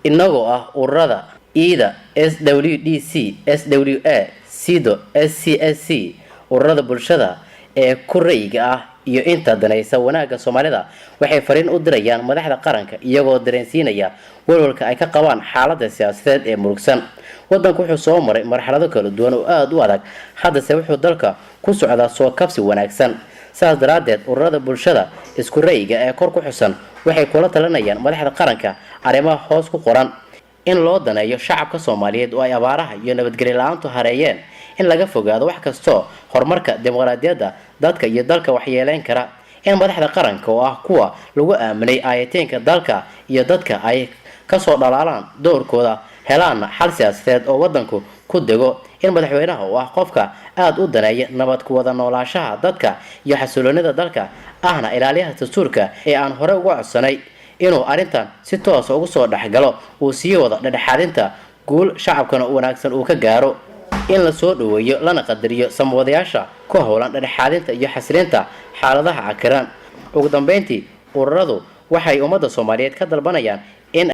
inagoo ah ururada IDA, SWDC, SWA, SIDO, SCSC, ururada bulshada ee ku ra'yiga ah iyo inta danaysa wanaagga Soomaalida waxay fariin u dirayaan madaxda qaranka iyagoo dareensiinaya walwalka ay ka qabaan xaaladda siyaasadeed ee murugsan. Wadanku wuxuu soo maray marxalado kala duwan oo aad u adag, haddase wuxuu dalka ku socdaa soo kabsi wanaagsan. Sidaas daraadeed, ururada bulshada isku ra'yiga ee kor ku xusan waxay kula talinayaan madaxda qaranka arrimaha hoos ku qoran in loo daneeyo shacabka Soomaaliyeed oo ay abaaraha iyo nabadgelyo la'aantu hareeyeen, in laga fogaado wax kasto horumarka dimuqraadiyadda dadka iyo dalka waxyeeleyn kara, in madaxda qaranka oo ah kuwa lagu aaminay aayateenka dalka iyo dadka ay ka soo dhalaalaan doorkooda helaan xal siyaasadeed oo wadanku ku dego, in madaxweynaha oo ah qofka aad u daneeya nabad ku wada noolaanshaha dadka iyo xasiloonida dalka ahna ilaaliyaha dastuurka ee aan hore uga codsanay inuu arintan si toos ah ugu soo dhaxgalo uu sii wada dhexdhexaadinta guul shacabkana wanaagsan uu ka gaaro, in la soo dhaweeyo lana qadariyo samwadayaasha ku howlan dhexdhexaadinta iyo xasilinta xaaladaha cakiran. Ugu dambeyntii, ururadu waxay ummadda Soomaaliyeed ka dalbanayaan in